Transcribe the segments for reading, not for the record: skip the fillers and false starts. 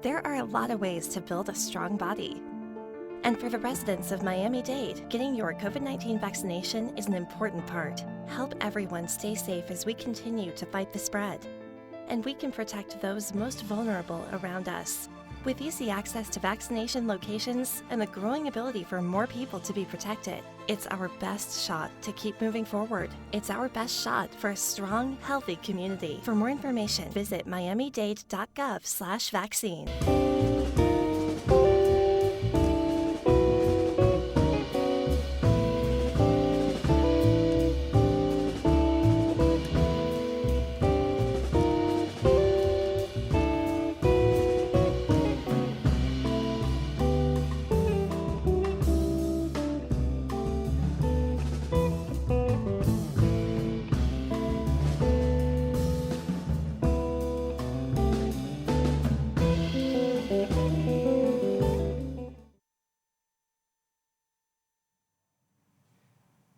There are a lot of ways to build a strong body. And for the residents of Miami-Dade, getting your COVID-19 vaccination is an important part. Help everyone stay safe as we continue to fight the spread. And we can protect those most vulnerable around us. With easy access to vaccination locations and the growing ability for more people to be protected, it's our best shot to keep moving forward. It's our best shot for a strong, healthy community. For more information, visit miamidade.gov/vaccine.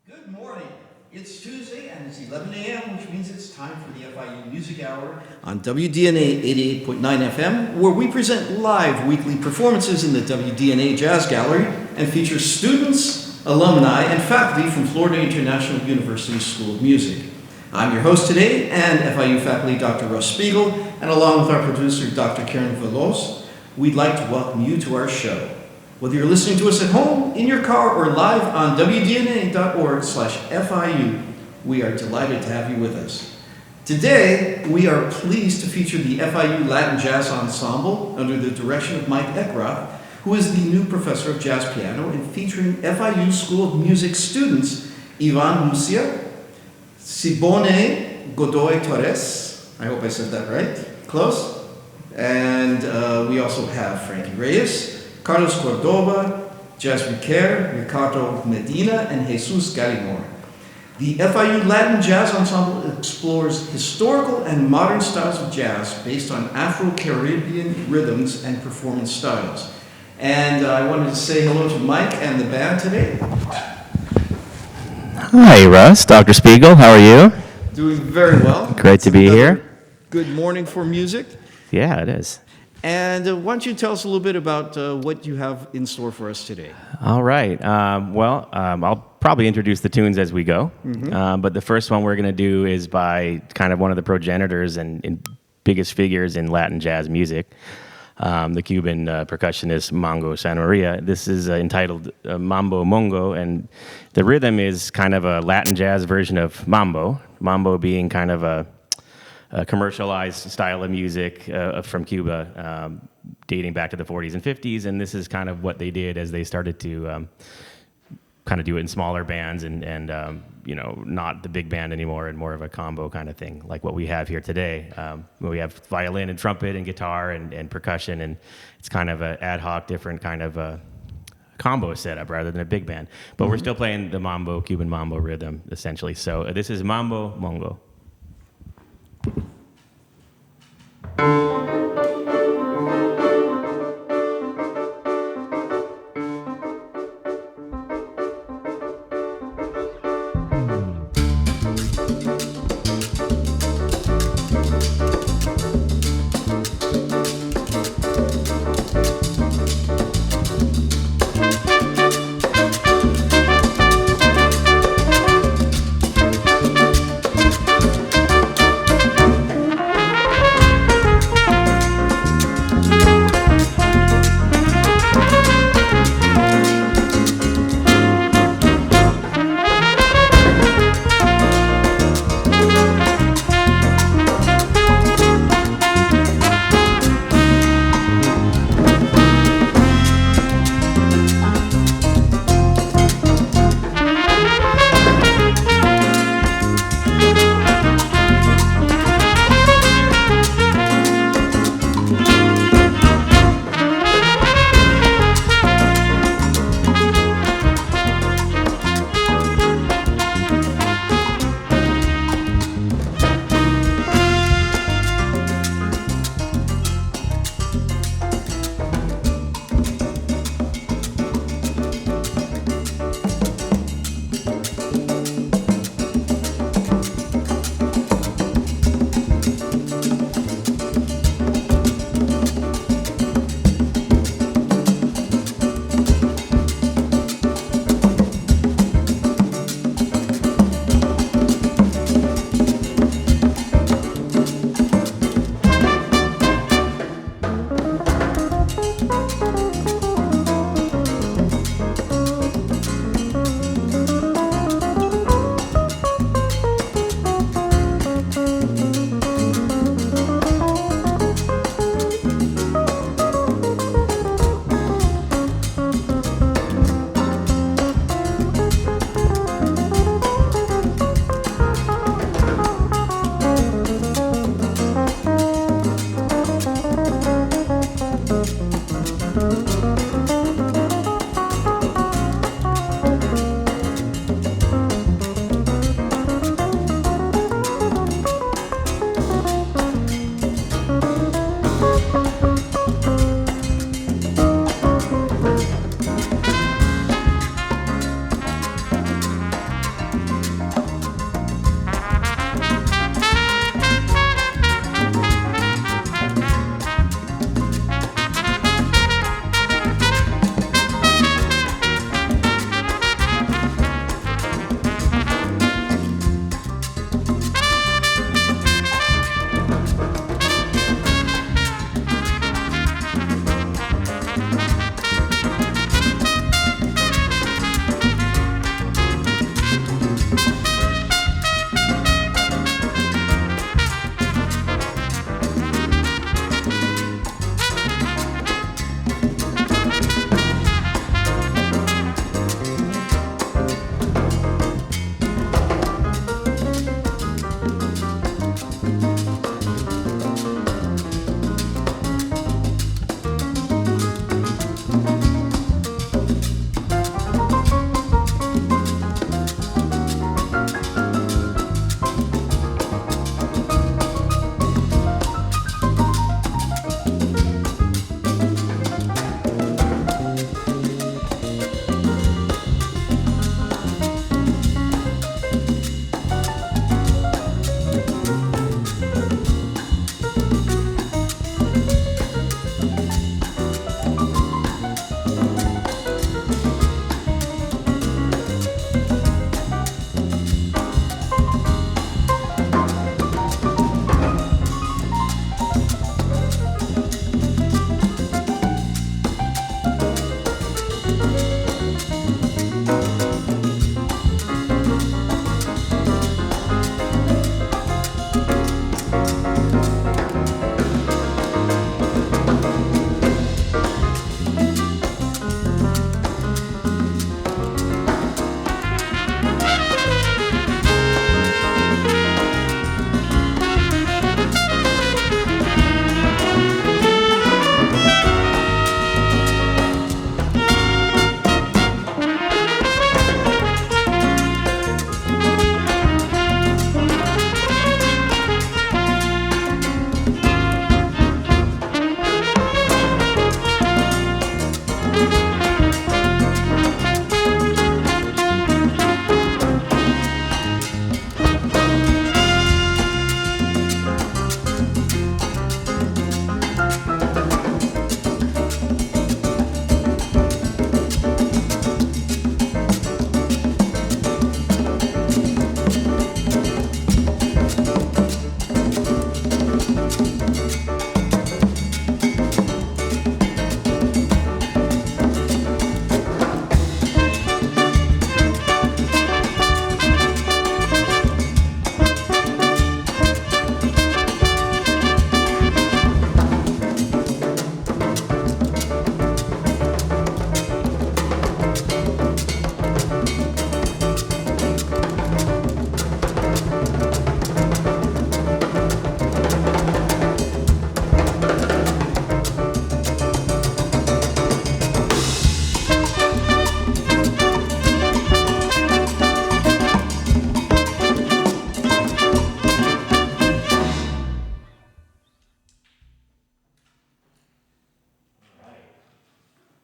Good morning. It's Tuesday and it's 11 a.m., which means it's time for the FIU Music Hour on WDNA 88.9 FM, where we present live weekly performances in the WDNA Jazz Gallery and feature students, alumni, and faculty from Florida International University School of Music. I'm your host today, and FIU faculty Dr. Russ Spiegel, and along with our producer Dr. Karen Veloz, we'd like to welcome you to our show. Whether you're listening to us at home, in your car, or live on WDNA.org/FIU, we are delighted to have you with us. Today, we are pleased to feature the FIU Latin Jazz Ensemble under the direction of Micheal Eckroth, who is the new professor of jazz piano, and featuring FIU School of Music students Ivan Musia, Sibone Godoy Torres, I hope I said that right, close, and we also have Frankie Reyes, Carlos Cordoba, Jazz Riquer, Ricardo Medina, and Jesus Gallimore. The FIU Latin Jazz Ensemble explores historical and modern styles of jazz based on Afro-Caribbean rhythms and performance styles. And I wanted to say hello to Mike and the band today. Hi, Russ. Dr. Spiegel, how are you? Doing very well. Great to be here. Good morning for music. Yeah, it is. And why don't you tell us a little bit about what you have in store for us today? All right. I'll probably introduce the tunes as we go. But the first one we're going to do is by kind of one of the progenitors and biggest figures in Latin jazz music, the Cuban percussionist Mongo Santamaria. This is entitled Mambo Mongo, and the rhythm is kind of a Latin jazz version of mambo, mambo being kind of a commercialized style of music from Cuba, dating back to the 40s and 50s, and this is kind of what they did as they started to kind of do it in smaller bands and not the big band anymore and more of a combo kind of thing, like what we have here today. We have violin and trumpet and guitar and percussion, and it's kind of an ad hoc, different kind of a combo setup rather than a big band. But we're still playing the mambo, Cuban mambo rhythm, essentially. So this is Mambo Mongo.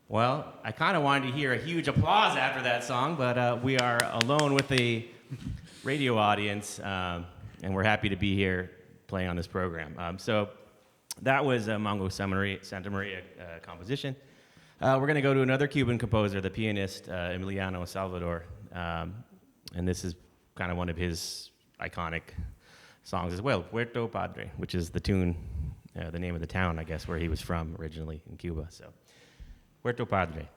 Well, I kind of wanted to hear a huge applause after that song, but we are alone with the radio audience, and we're happy to be here playing on this program. So that was a Mongo Santa Maria composition. We're going to go to another Cuban composer, the pianist Emiliano Salvador, and this is kind of one of his iconic songs as well, Puerto Padre, which is the tune, the name of the town, I guess, where he was from originally in Cuba. So, Puerto Padre.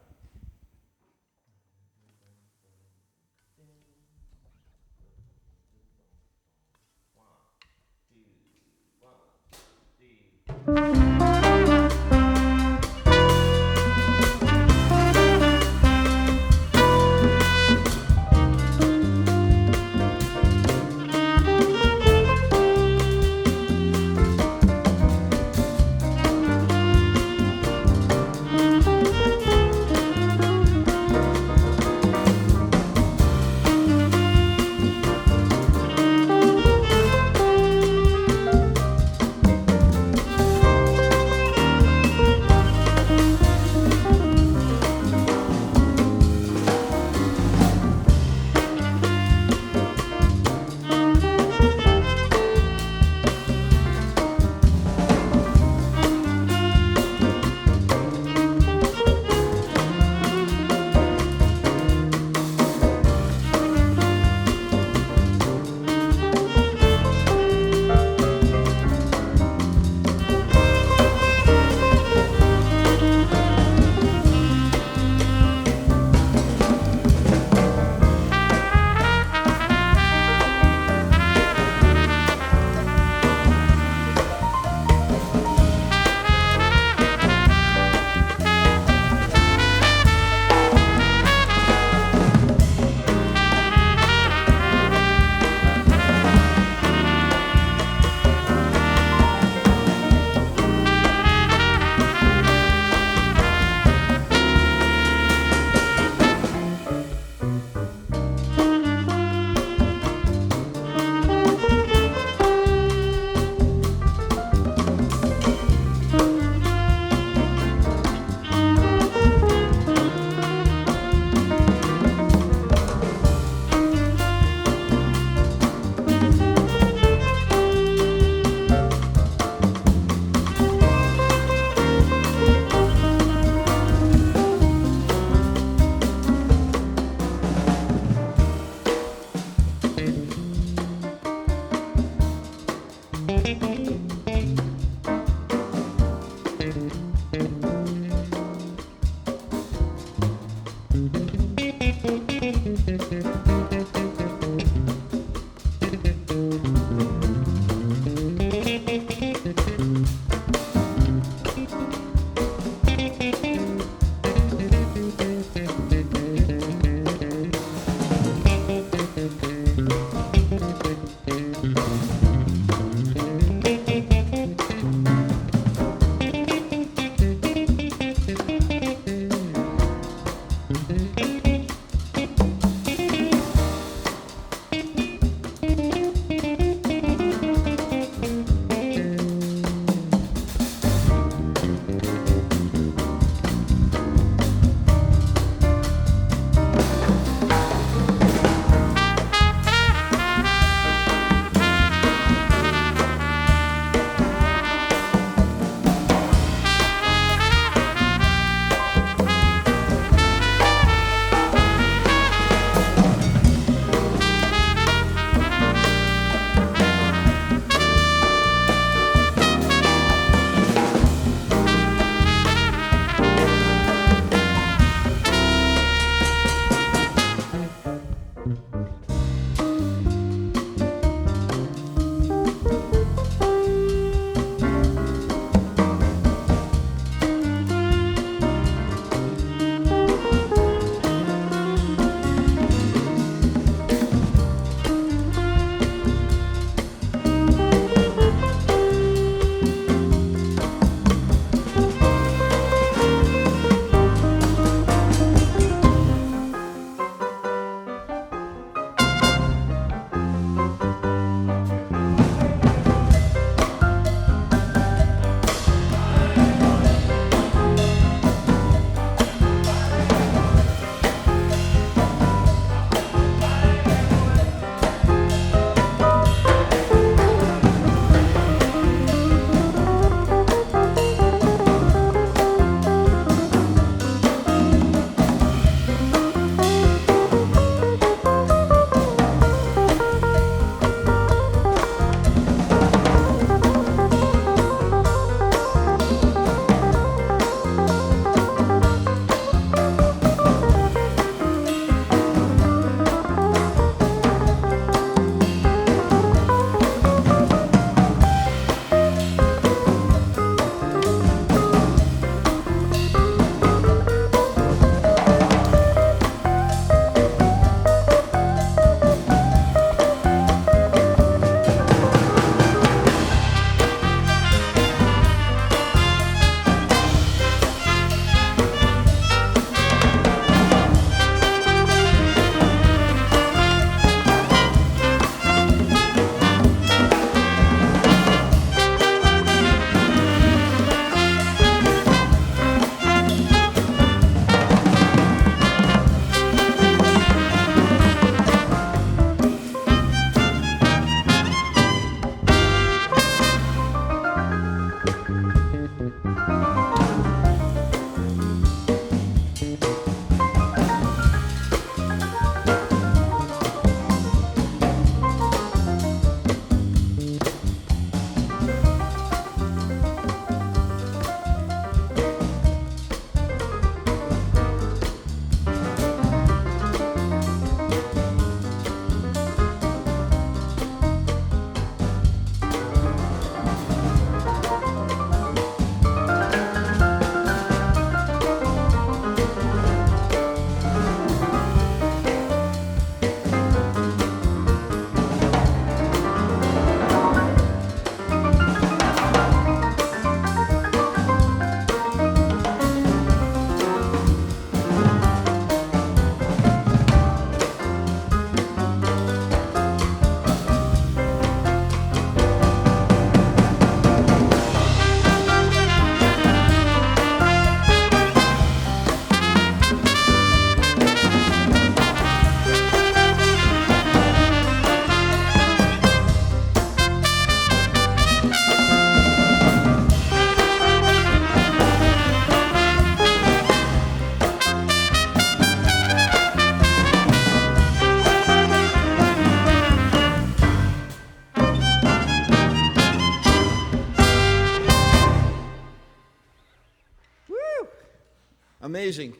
Amazing.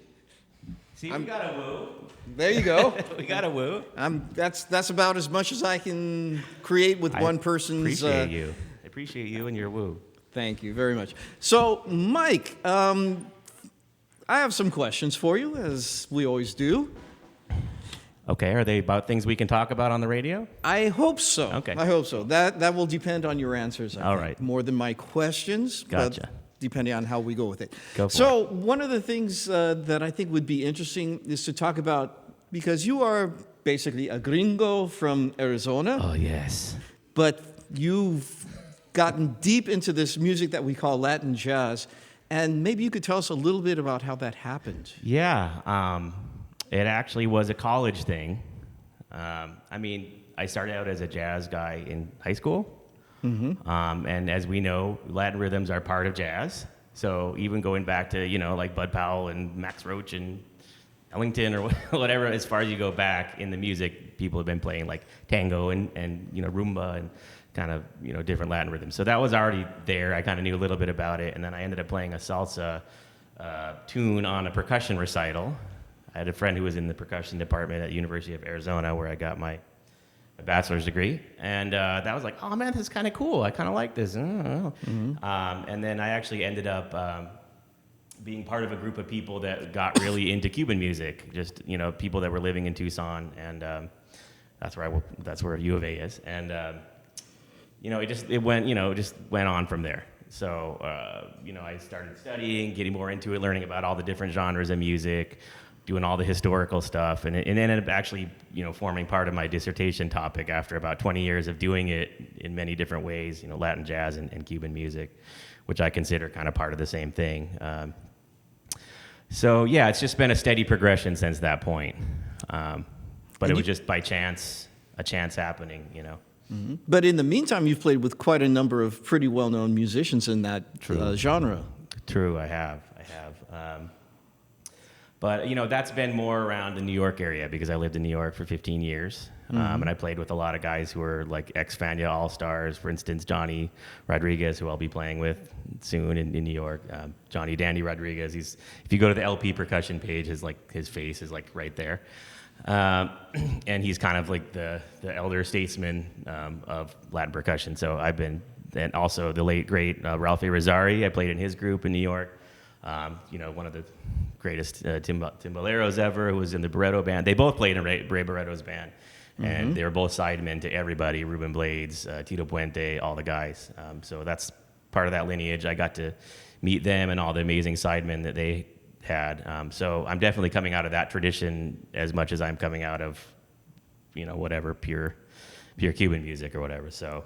See, we got a woo. There you go. We got a woo. That's about as much as I can create with one person's. Appreciate you. I appreciate you and your woo. Thank you very much. So, Mike, I have some questions for you, as we always do. Okay, are they about things we can talk about on the radio? I hope so. Okay. I hope so. That will depend on your answers, I All think, right. more than my questions. Gotcha. But depending on how we go with it. Go for so, one of the things that I think would be interesting is to talk about, because you are basically a gringo from Arizona. Oh, yes. But you've gotten deep into this music that we call Latin jazz, and maybe you could tell us a little bit about how that happened. Yeah, it actually was a college thing. I mean, I started out as a jazz guy in high school, and as we know, Latin rhythms are part of jazz. So even going back to, like Bud Powell and Max Roach and Ellington or whatever, as far as you go back in the music, people have been playing like tango and rumba and kind of, different Latin rhythms. So that was already there. I kind of knew a little bit about it. And then I ended up playing a salsa tune on a percussion recital. I had a friend who was in the percussion department at University of Arizona, where I got my bachelor's degree. And that was like, oh man, this is kind of cool. I kind of like this. I don't know. And then I actually ended up being part of a group of people that got really into Cuban music, just, people that were living in Tucson. And that's where U of A is. And it went on from there. So, I started studying, getting more into it, learning about all the different genres of music, doing all the historical stuff, and it ended up actually, forming part of my dissertation topic after about 20 years of doing it in many different ways, Latin jazz and Cuban music, which I consider kind of part of the same thing. So, yeah, it's just been a steady progression since that point. But it was just by chance, a chance happening, Mm-hmm. But in the meantime, you've played with quite a number of pretty well-known musicians in that genre. True, I have. But, that's been more around the New York area because I lived in New York for 15 years. And I played with a lot of guys who were like ex-Fania All-Stars. For instance, Johnny Rodriguez, who I'll be playing with soon in New York. Johnny Dandy Rodriguez. If you go to the LP percussion page, his face is like right there. And he's kind of like the elder statesman of Latin percussion. So and also the late, great Ralphie Rossari. I played in his group in New York. One of the greatest timbaleros ever, who was in the Barreto band. They both played in Ray Barreto's band. And they were both sidemen to everybody, Ruben Blades, Tito Puente, all the guys. So that's part of that lineage. I got to meet them and all the amazing sidemen that they had. So I'm definitely coming out of that tradition as much as I'm coming out of, whatever, pure Cuban music or whatever. So,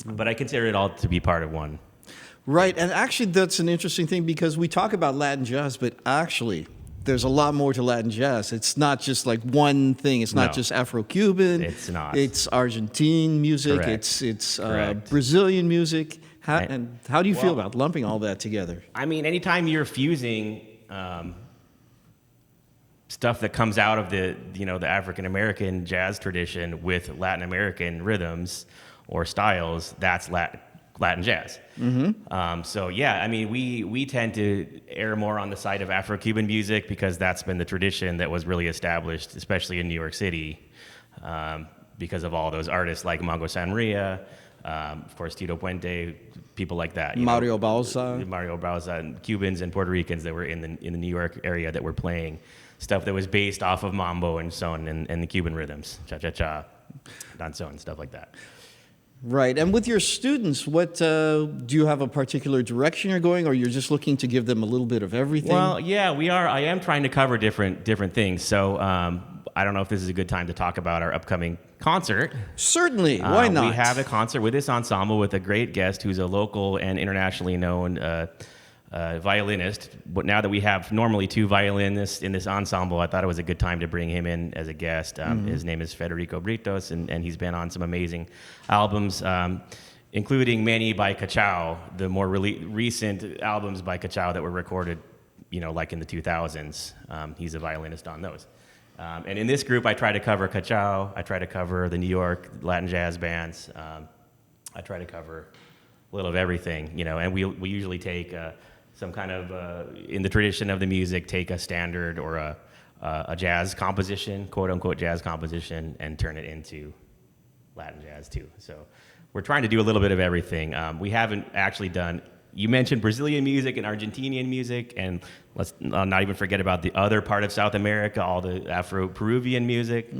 but I consider it all to be part of one. Right, and actually that's an interesting thing because we talk about Latin jazz, but actually there's a lot more to Latin jazz. It's not just like one thing. It's not just Afro-Cuban. It's not. It's Argentine music. Correct. It's Correct. Brazilian music. How do you feel about lumping all that together? I mean, anytime you're fusing stuff that comes out of the African American jazz tradition with Latin American rhythms or styles, that's Latin jazz. So yeah, I mean, we tend to err more on the side of Afro-Cuban music because that's been the tradition that was really established, especially in New York City, because of all those artists like Mongo Sanria, of course Tito Puente, people like that. Mario Bauza, and Cubans and Puerto Ricans that were in the New York area that were playing stuff that was based off of mambo and son and the Cuban rhythms, cha-cha-cha, danzón, stuff like that. Right, and with your students, what do you have a particular direction you're going, or you're just looking to give them a little bit of everything? Well, yeah, we are. I am trying to cover different things. So I don't know if this is a good time to talk about our upcoming concert. Certainly, why not? We have a concert with this ensemble with a great guest who's a local and internationally known violinist. But now that we have normally two violinists in this ensemble, I thought it was a good time to bring him in as a guest. His name is Federico Britos, and he's been on some amazing albums, including many by Cachao, the more recent albums by Cachao that were recorded, like in the 2000s. He's a violinist on those. And in this group, I try to cover Cachao. I try to cover the New York Latin jazz bands. I try to cover a little of everything, and we usually take some kind of, in the tradition of the music, take a standard or a jazz composition, quote unquote jazz composition, and turn it into Latin jazz too. So we're trying to do a little bit of everything. We haven't actually done, you mentioned Brazilian music and Argentinian music, and let's not even forget about the other part of South America, all the Afro-Peruvian music,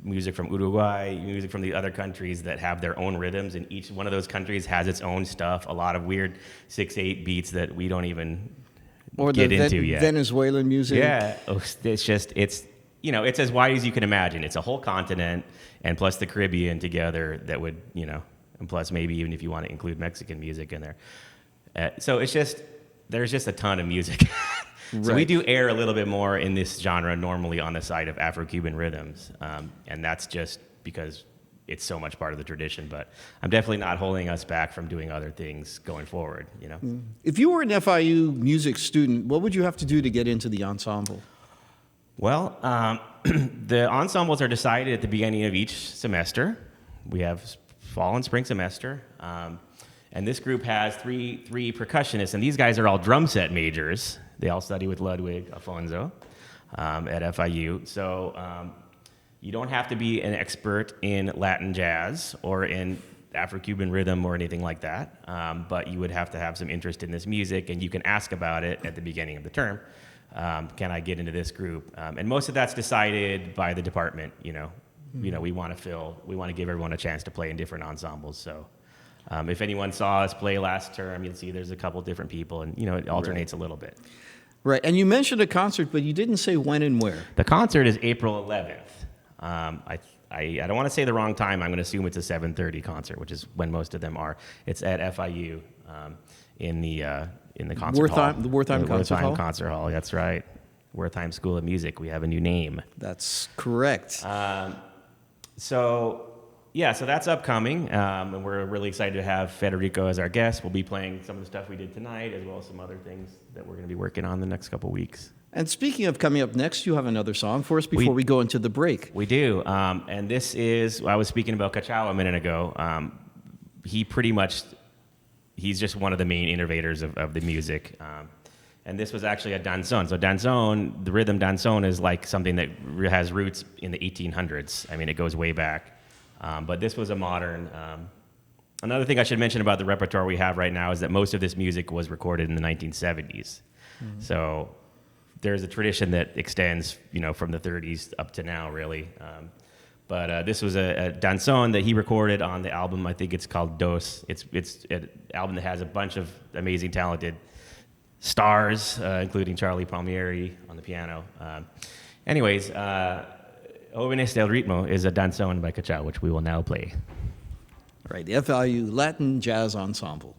music from Uruguay, music from the other countries that have their own rhythms, and each one of those countries has its own stuff, a lot of weird 6/8 beats that we don't even get into yet. Venezuelan music. Yeah, it's it's as wide as you can imagine. It's a whole continent, and plus the Caribbean together that would, and plus maybe even if you want to include Mexican music in there. So there's just a ton of music. So we do err a little bit more in this genre normally on the side of Afro-Cuban rhythms, and that's just because it's so much part of the tradition. But I'm definitely not holding us back from doing other things going forward. If you were an FIU music student, what would you have to do to get into the ensemble? Well, the ensembles are decided at the beginning of each semester. We have fall and spring semester. And this group has three percussionists, and these guys are all drum set majors. They all study with Ludwig Afonso at FIU. So you don't have to be an expert in Latin jazz or in Afro-Cuban rhythm or anything like that, but you would have to have some interest in this music, and you can ask about it at the beginning of the term. Can I get into this group? And most of that's decided by the department. We want to give everyone a chance to play in different ensembles. So if anyone saw us play last term, you'll see there's a couple different people, and it alternates a little bit. Right, and you mentioned a concert, but you didn't say when and where. The concert is April 11th. I don't want to say the wrong time. I'm going to assume it's a 7:30 concert, which is when most of them are. It's at FIU in the concert hall. The Wertheim Concert Hall? Concert Hall, that's right. Wertheim School of Music. We have a new name. That's correct. So that's upcoming, and we're really excited to have Federico as our guest. We'll be playing some of the stuff we did tonight, as well as some other things that we're going to be working on the next couple weeks. And speaking of coming up next, you have another song for us before we go into the break. We do, and this is, I was speaking about Cachao a minute ago. He's just one of the main innovators of the music. And this was actually a danzón. So danzón, the rhythm danzón is like something that has roots in the 1800s. I mean, it goes way back. But this was a modern. Another thing I should mention about the repertoire we have right now is that most of this music was recorded in the 1970s. Mm-hmm. So there's a tradition that extends, from the 30s up to now, really. But this was a danzón that he recorded on the album. I think it's called Dos. It's an album that has a bunch of amazing, talented stars, including Charlie Palmieri on the piano. Jóvenes del Ritmo is a danzón by Cachao, which we will now play. Right, the FIU Latin Jazz Ensemble.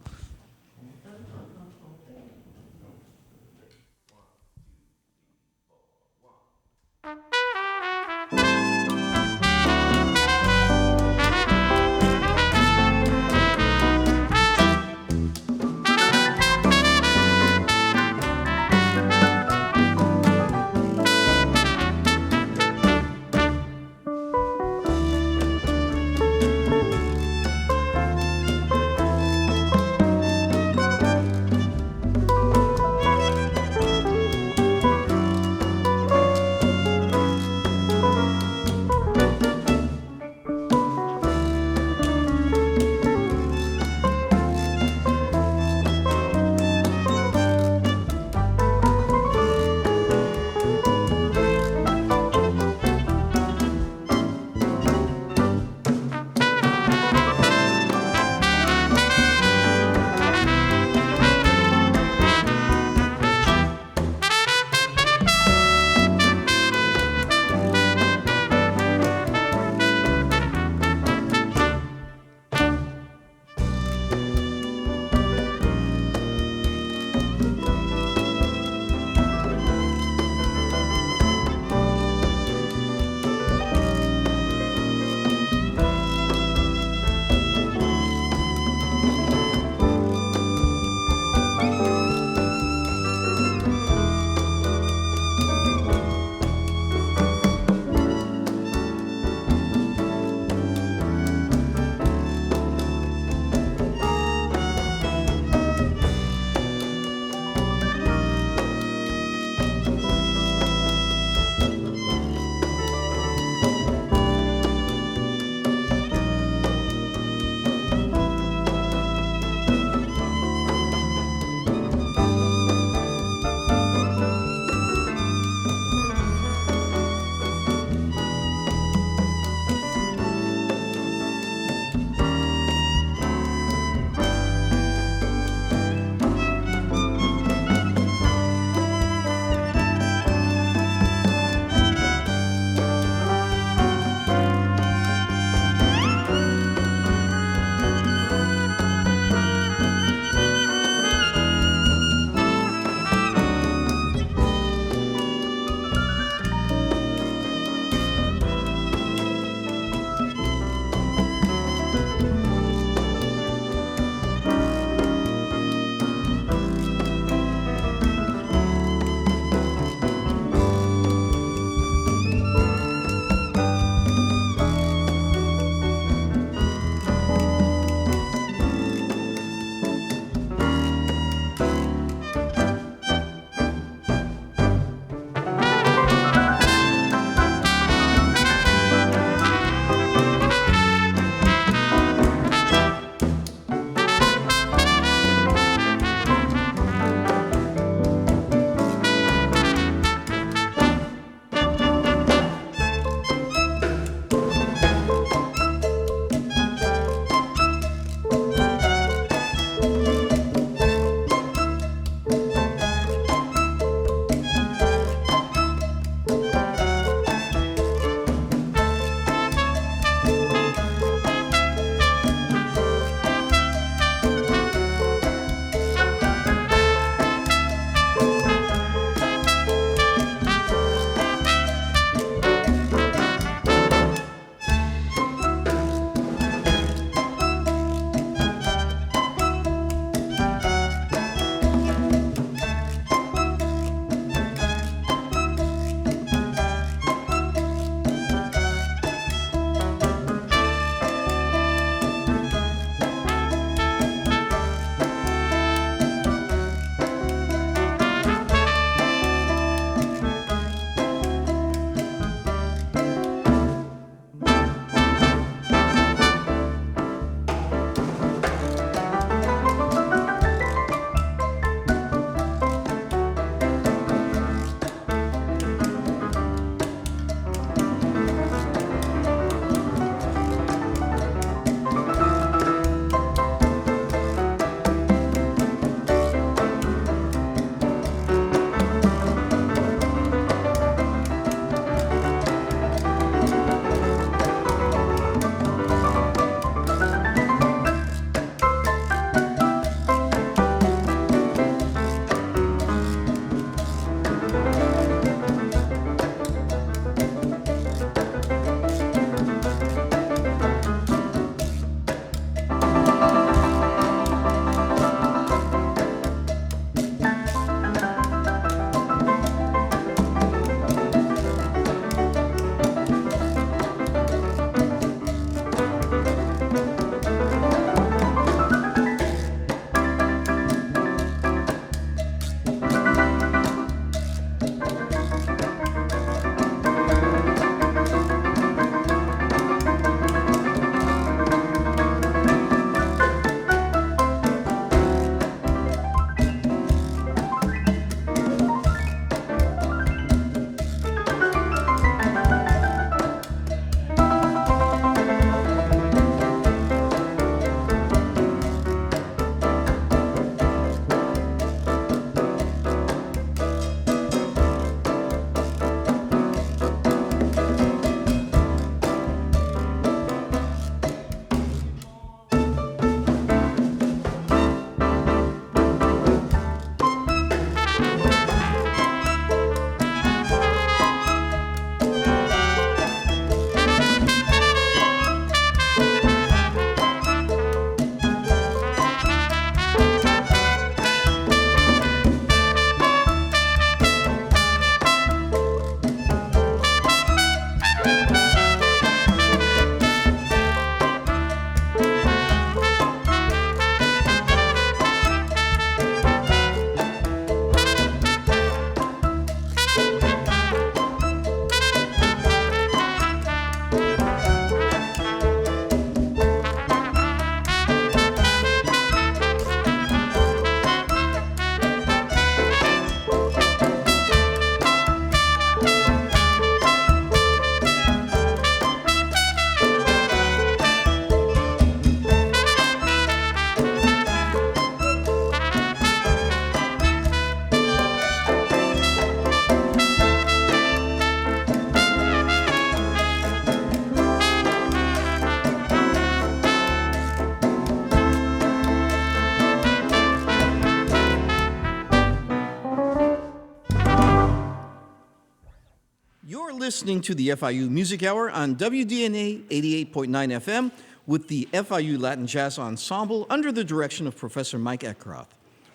You're listening to the FIU Music Hour on WDNA 88.9 FM with the FIU Latin Jazz Ensemble under the direction of Professor Mike Eckroth.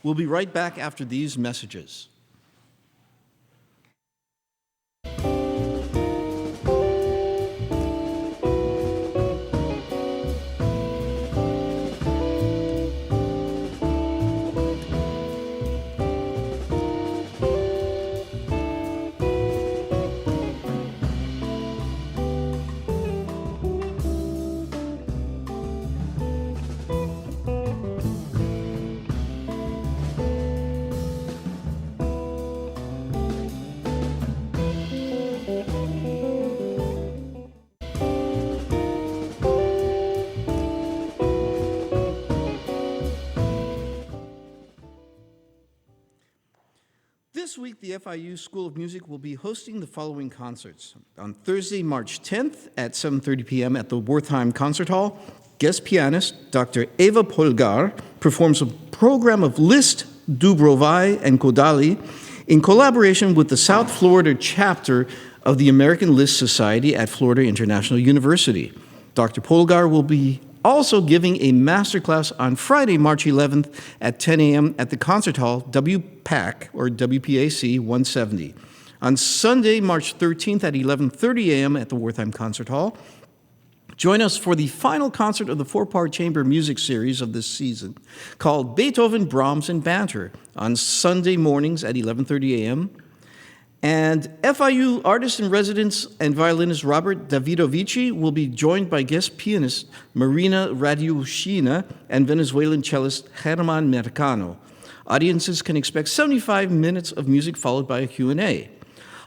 We'll be right back after these messages. This week, the FIU School of Music will be hosting the following concerts. On Thursday, March 10th at 7:30 p.m. at the Wertheim Concert Hall, guest pianist Dr. Eva Polgar performs a program of Liszt, Dubrovai, and Kodali in collaboration with the South Florida chapter of the American Liszt Society at Florida International University. Dr. Polgar will be also giving a masterclass on Friday, March 11th at 10 a.m. at the Concert Hall, WPAC, or WPAC 170. On Sunday, March 13th at 11:30 a.m. at the Wertheim Concert Hall. Join us for the final concert of the four-part chamber music series of this season called Beethoven, Brahms, and Banter on Sunday mornings at 11:30 a.m. And FIU artist-in-residence and violinist Robert Davidovici will be joined by guest pianist Marina Radiushina and Venezuelan cellist Germán Mercano. Audiences can expect 75 minutes of music followed by a Q&A.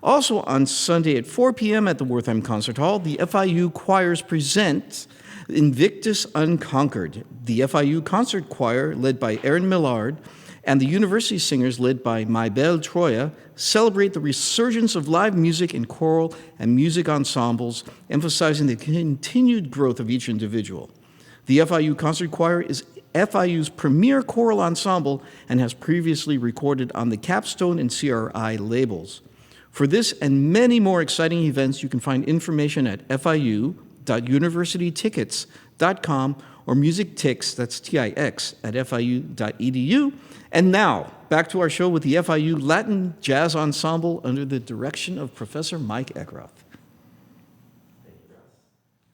Also on Sunday at 4 p.m. at the Wertheim Concert Hall, the FIU choirs present Invictus Unconquered. The FIU Concert Choir, led by Aaron Millard, and the university singers, led by Maybelle Troya, celebrate the resurgence of live music in choral and music ensembles, emphasizing the continued growth of each individual. The FIU Concert Choir is FIU's premier choral ensemble and has previously recorded on the Capstone and CRI labels. For this and many more exciting events, you can find information at fiu.universitytickets.com or musictix, that's T-I-X, at fiu.edu. And now, back to our show with the FIU Latin Jazz Ensemble under the direction of Professor Mike Eckroth.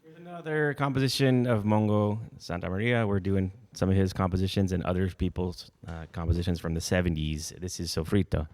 Here's another composition of Mongo Santa Maria. We're doing some of his compositions and other people's compositions from the 70s. This is Sofrito.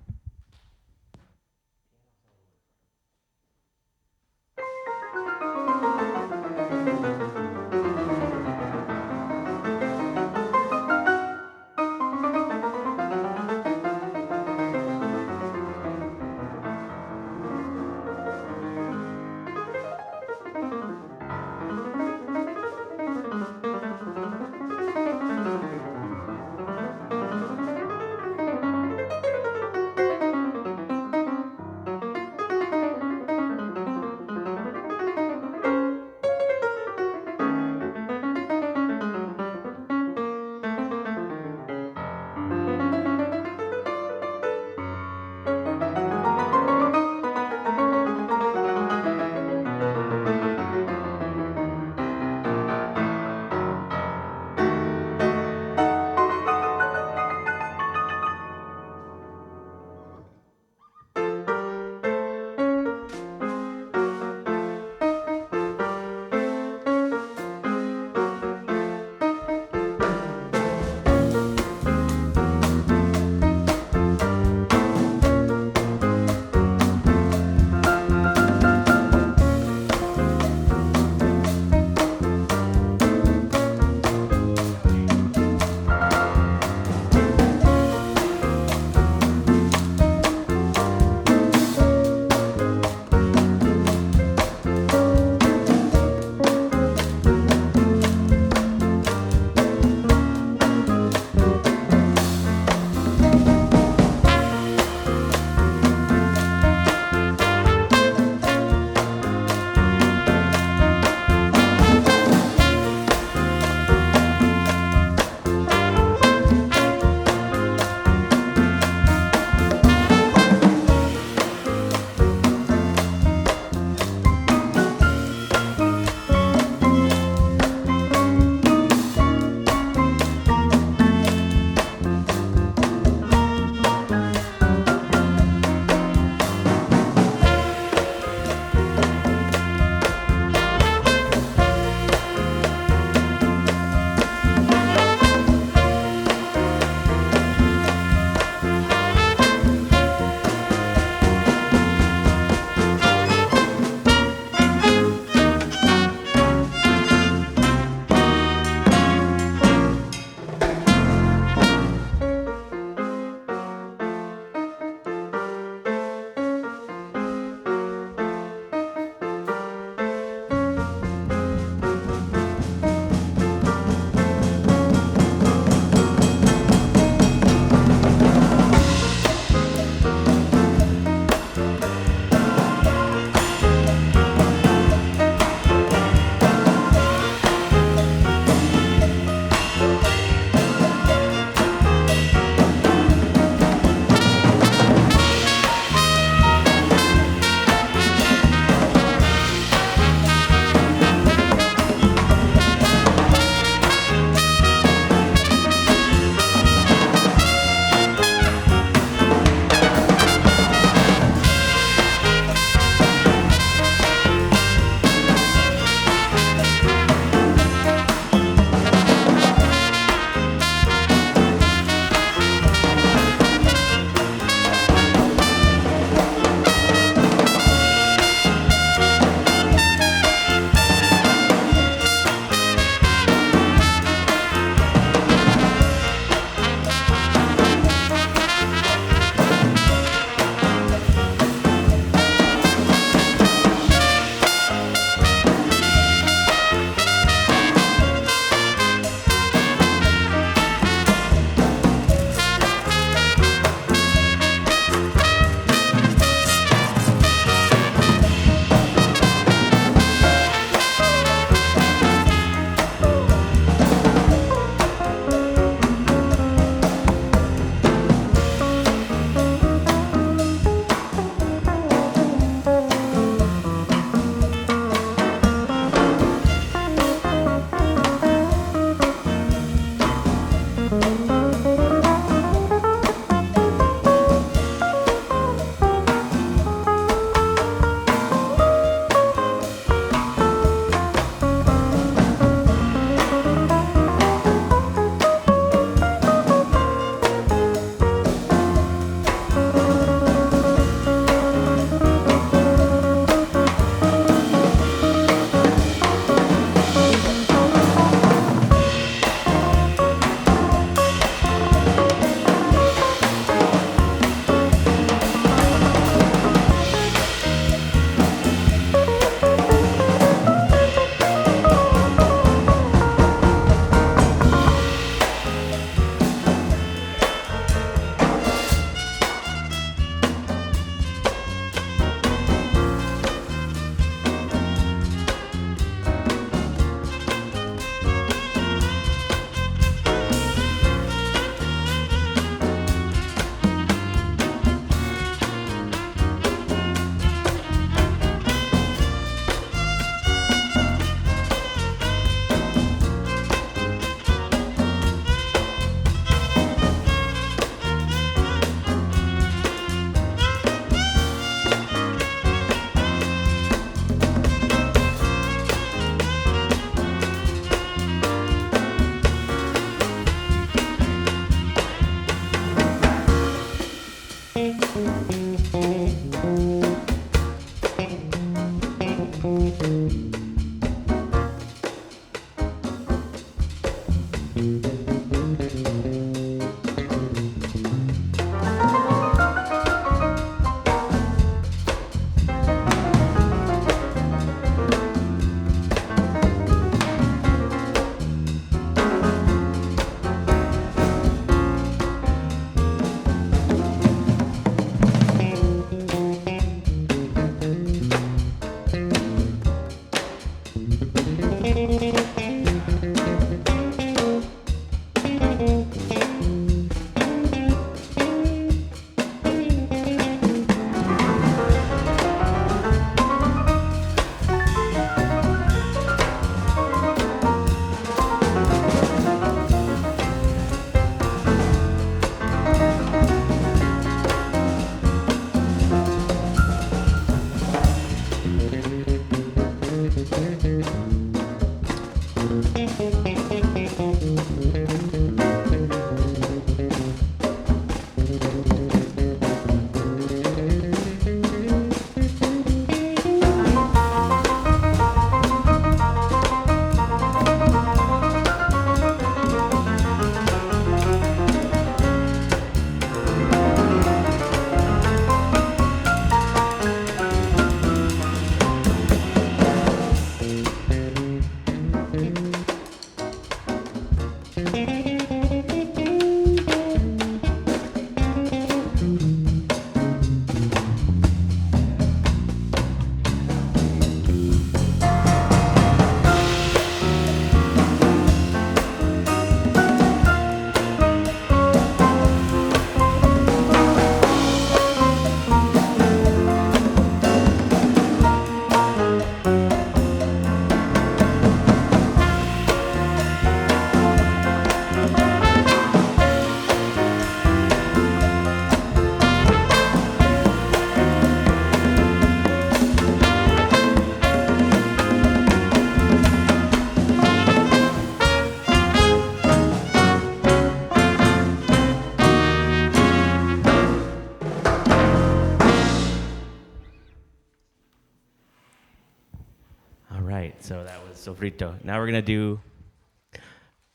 So that was Sofrito. Now we're going to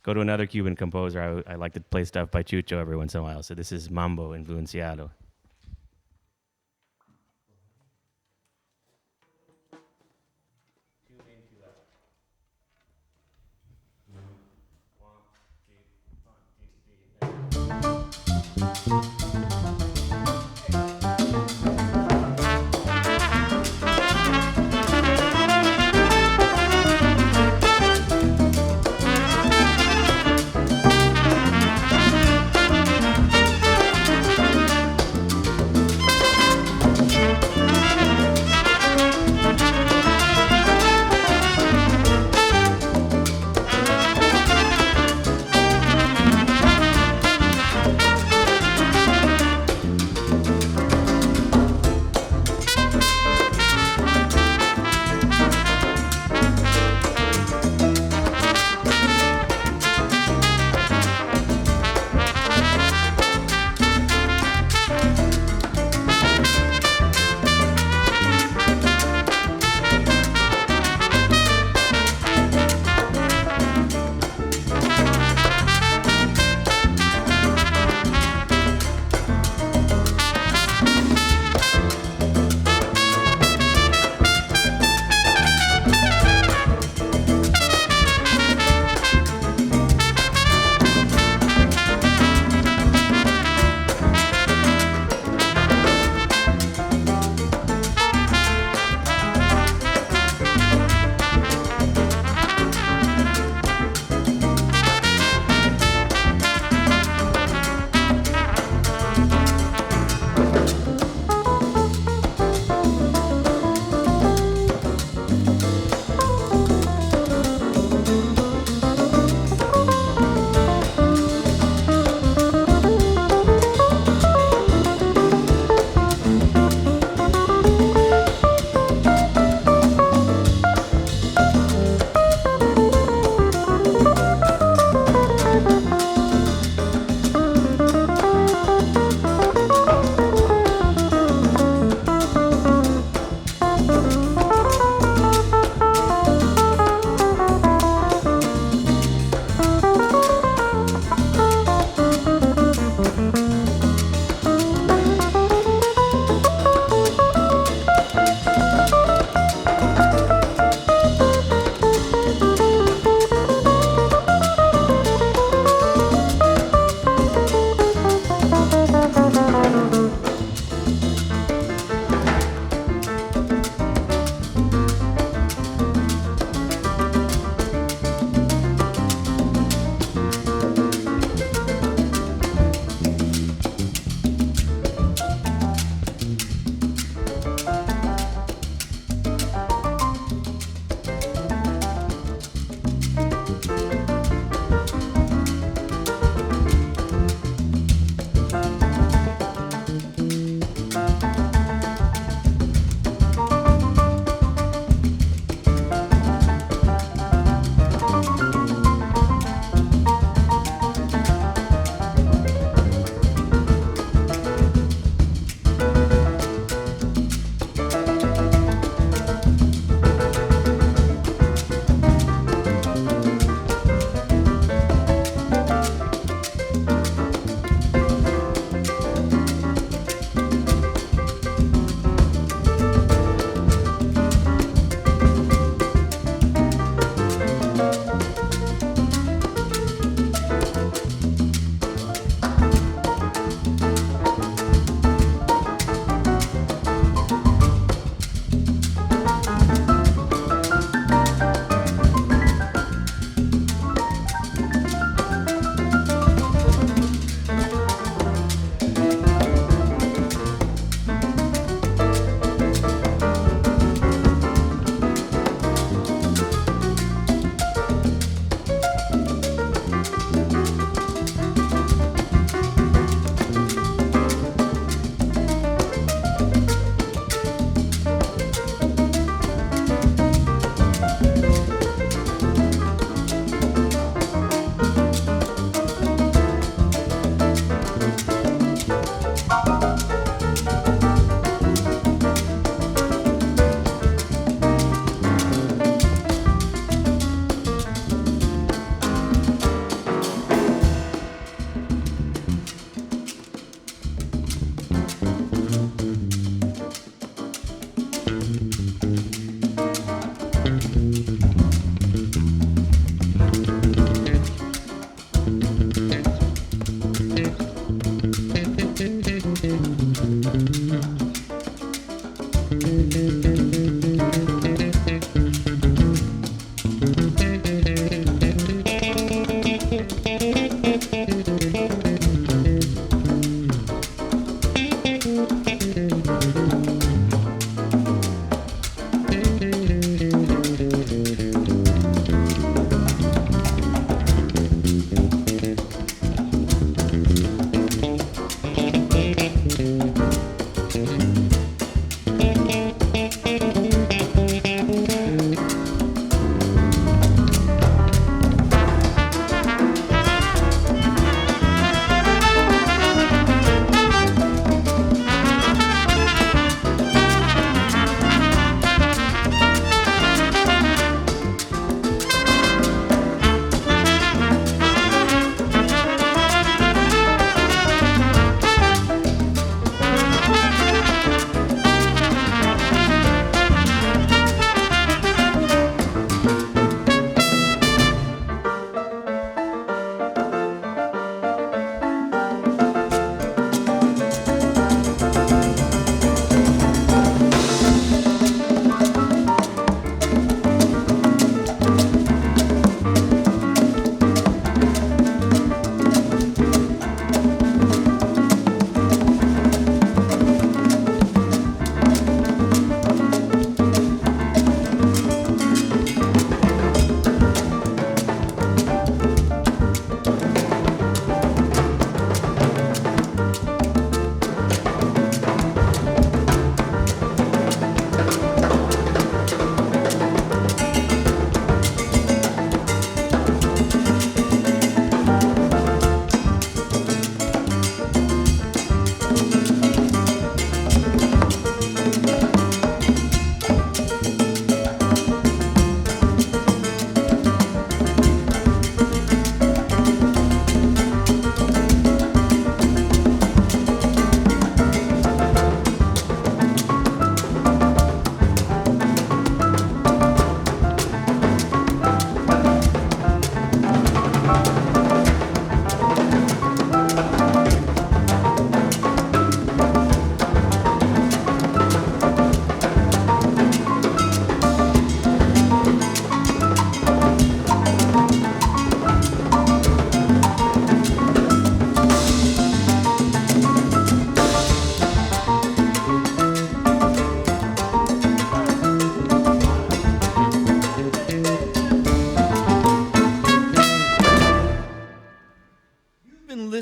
go to another Cuban composer. I like to play stuff by Chucho every once in a while. So this is Mambo Influenciado.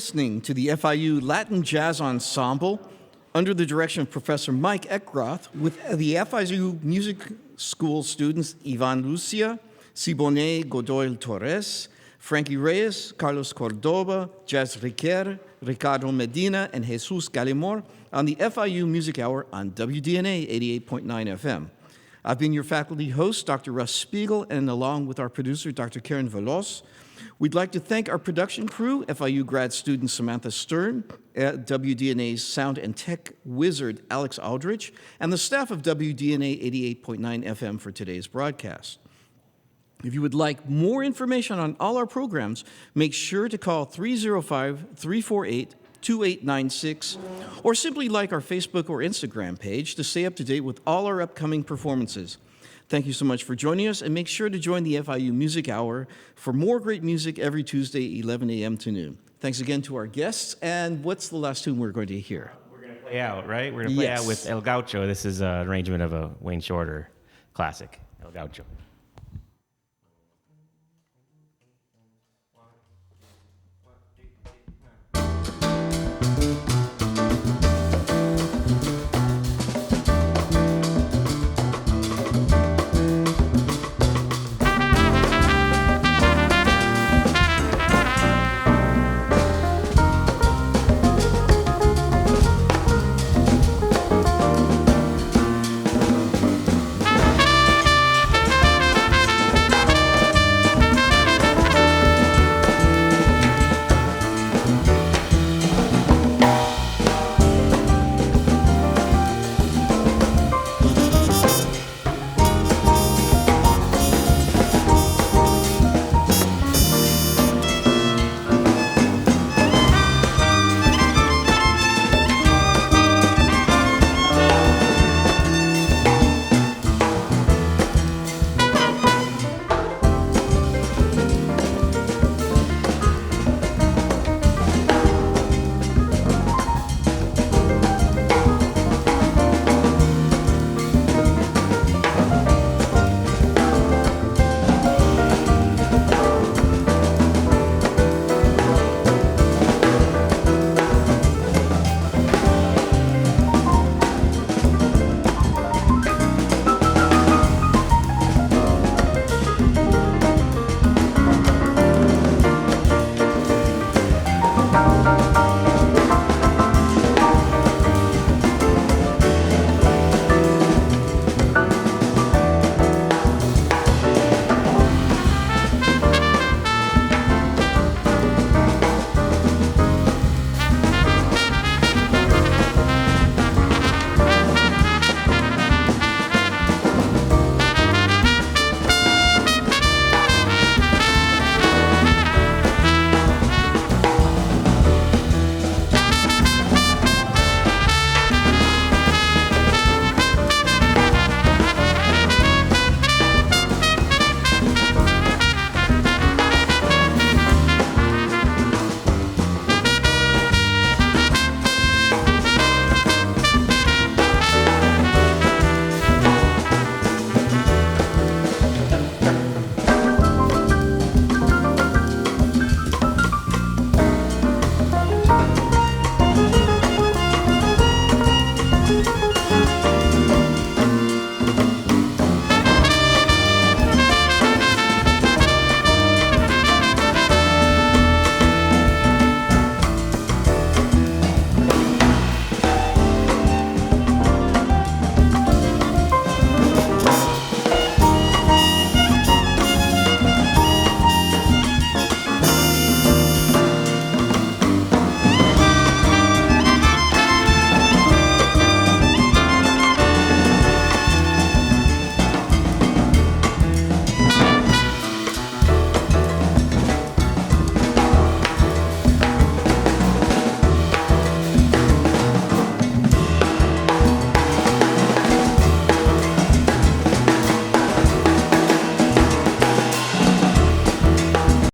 listening to the FIU Latin Jazz Ensemble under the direction of Professor Micheal Eckroth with the FIU Music School students Ivan Lucia, Siboney Godoy Torres, Frankie Reyes, Carlos Cordoba, Jazz Riquer, Ricardo Medina, and Jesus Gallimore on the FIU Music Hour on WDNA 88.9 FM. I've been your faculty host, Dr. Russ Spiegel, and along with our producer, Dr. Karen Velos, we'd like to thank our production crew, FIU grad student Samantha Stern, WDNA's sound and tech wizard Alex Aldrich, and the staff of WDNA 88.9 FM for today's broadcast. If you would like more information on all our programs, make sure to call 305-348-2896 or simply like our Facebook or Instagram page to stay up to date with all our upcoming performances. Thank you so much for joining us, and make sure to join the FIU Music Hour for more great music every Tuesday, 11 a.m. to noon. Thanks again to our guests, and what's the last tune we're going to hear? We're going to play out, right? We're going to play out with El Gaucho. This is an arrangement of a Wayne Shorter classic, El Gaucho.